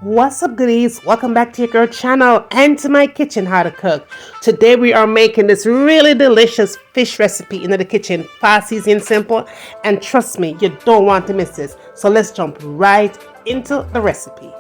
What's up, goodies? Welcome back to your girl channel and to my kitchen how to cook. Today we are making this really delicious fish recipe in the kitchen, fast, easy and simple, and trust me, you don't want to miss this. So let's jump right into the recipe.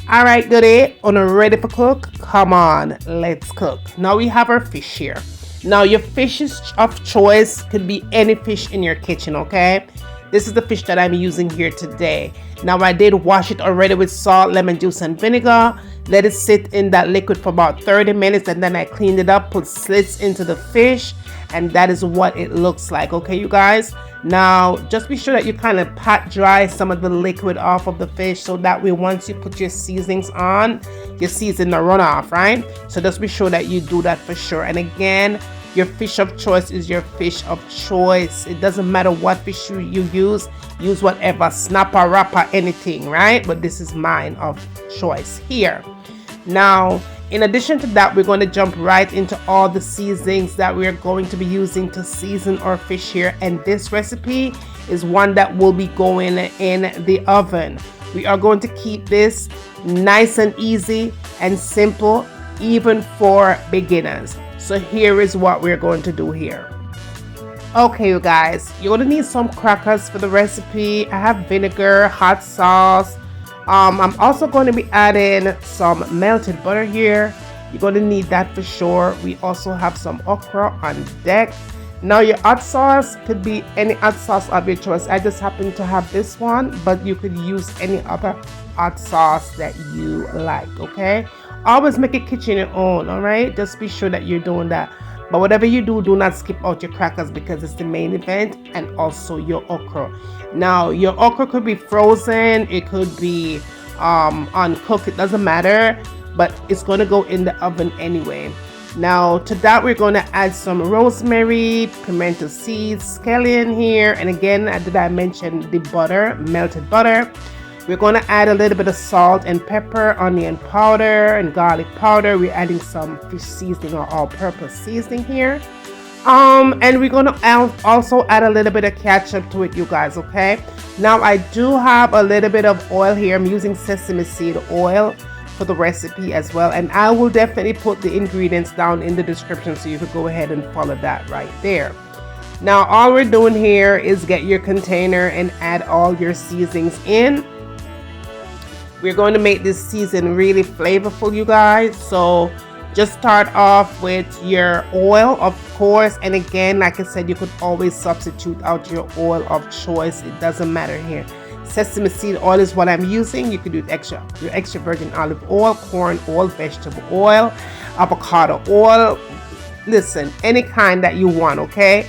Alright, goodie, ready for cook? Come on, let's cook. Now we have our fish here. Now your fish of choice could be any fish in your kitchen, okay? This is the fish that I'm using here today. Now I did wash it already with salt, lemon juice and vinegar. Let it sit in that liquid for about 30 minutes and then I cleaned it up, put slits into the fish, and that is what it looks like, okay you guys? Now just be sure that you kind of pat dry some of the liquid off of the fish so that way once you put your seasonings on, your seasoning will run off, right? So just be sure that you do that for sure. And again, your fish of choice is your fish of choice. It doesn't matter what fish you use whatever, snapper, wrapper, anything, right? But this is mine of choice here. Now in addition to that, we're going to jump right into all the seasonings that we're going to be using to season our fish here. And this recipe is one that will be going in the oven. We are going to keep this nice and easy and simple, even for beginners. So here is what we're going to do here. Okay, you guys, you're going to need some crackers for the recipe. I have vinegar, hot sauce. I'm also going to be adding some melted butter here. You're going to need that for sure. We also have some okra on deck. Now your hot sauce could be any hot sauce of your choice. I just happen to have this one, but you could use any other hot sauce that you like, okay? Always make it kitchen your own, all right? Just be sure that you're doing that. But whatever you do, do not skip out your crackers because it's the main event, and also your okra. Now your okra could be frozen, it could be uncooked, it doesn't matter, but it's going to go in the oven anyway. Now to that we're going to add some rosemary, pimento seeds, scallion here, and again did I mention the butter, melted butter. We're going to add a little bit of salt and pepper, onion powder and garlic powder. We're adding some fish seasoning or all-purpose seasoning here. And we're going to also add a little bit of ketchup to it, you guys, okay? Now I do have a little bit of oil here. I'm using sesame seed oil for the recipe as well. And I will definitely put the ingredients down in the description so you can go ahead and follow that right there. Now all we're doing here is get your container and add all your seasonings in. We're going to make this season really flavorful, you guys. So just start off with your oil, of course. And again, like I said, you could always substitute out your oil of choice. It doesn't matter here. Sesame seed oil is what I'm using. You could do your extra virgin olive oil, corn oil, vegetable oil, avocado oil. Listen, any kind that you want, okay?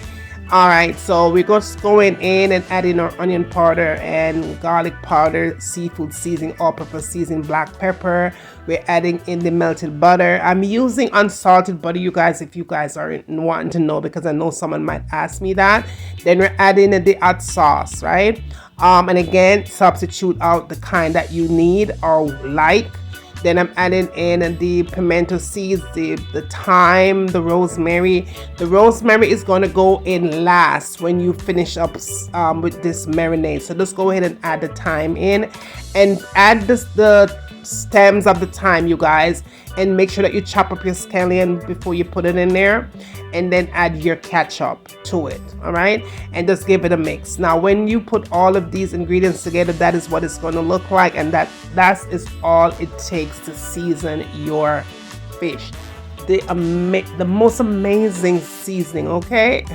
All right, so we're just going in and adding our onion powder and garlic powder, seafood seasoning, all-purpose seasoning, black pepper. We're adding in the melted butter. I'm using unsalted butter, you guys, if you guys are wanting to know, because I know someone might ask me that. Then we're adding in the hot sauce, right? And again, substitute out the kind that you need or like. Then I'm adding in the pimento seeds, the thyme, the rosemary. The rosemary is going to go in last when you finish up with this marinade. So just go ahead and add the thyme in and add the stems of the thyme, you guys. And make sure that you chop up your scallion before you put it in there. And then add your ketchup to it, all right? And just give it a mix. Now, when you put all of these ingredients together, that is what it's going to look like. And that is all it takes to season your fish. The most amazing seasoning, okay?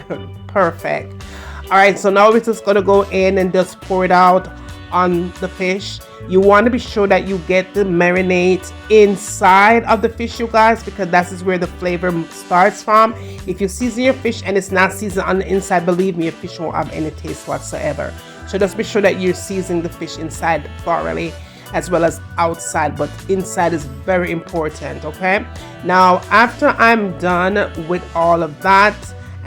Perfect. All right, so now we're just going to go in and just pour it out on the fish. You want to be sure that you get the marinade inside of the fish, you guys, because that is where the flavor starts from. If you season your fish and it's not seasoned on the inside, believe me, your fish won't have any taste whatsoever. So just be sure that you're seasoning the fish inside thoroughly as well as outside, but inside is very important, okay? Now after I'm done with all of that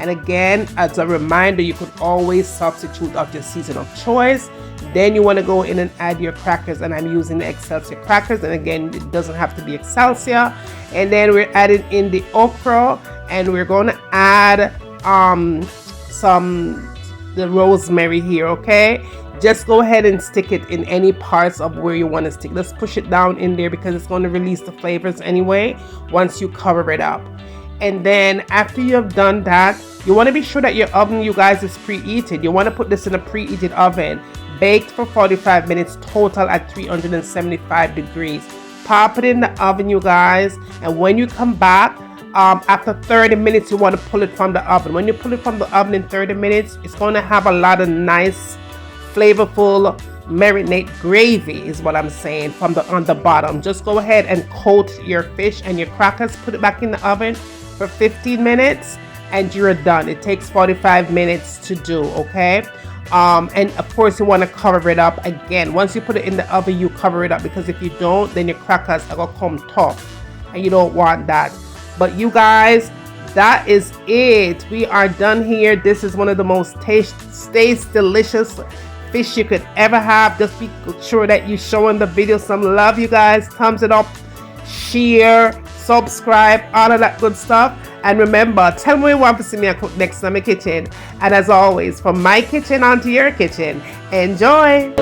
And again, as a reminder, you could always substitute out your season of choice. Then you want to go in and add your crackers, and I'm using the Excelsior crackers, and again, it doesn't have to be Excelsior. And then we're adding in the okra, and we're going to add the rosemary here. Okay, just go ahead and stick it in any parts of where you want to stick. Let's push it down in there because it's going to release the flavors anyway once you cover it up. And then after you have done that, you want to be sure that your oven, you guys, is preheated. You want to put this in a preheated oven, baked for 45 minutes total at 375 degrees. Pop it in the oven, you guys, and when you come back, after 30 minutes, you want to pull it from the oven. When you pull it from the oven in 30 minutes, it's going to have a lot of nice, flavorful marinade gravy is what I'm saying on the bottom. Just go ahead and coat your fish and your crackers, put it back in the oven for 15 minutes, and you're done. It takes 45 minutes to do, okay? And of course you want to cover it up again. Once you put it in the oven, you cover it up, because if you don't, then your crackers are gonna come tough, and you don't want that. But you guys, that is it. We are done here. This is one of the most tasty, delicious fish you could ever have. Just be sure that you showing the video some love, you guys. Thumbs it up, share, subscribe, all of that good stuff. And remember, tell me what you want to see me cook next in my kitchen. And as always, from my kitchen onto your kitchen, enjoy.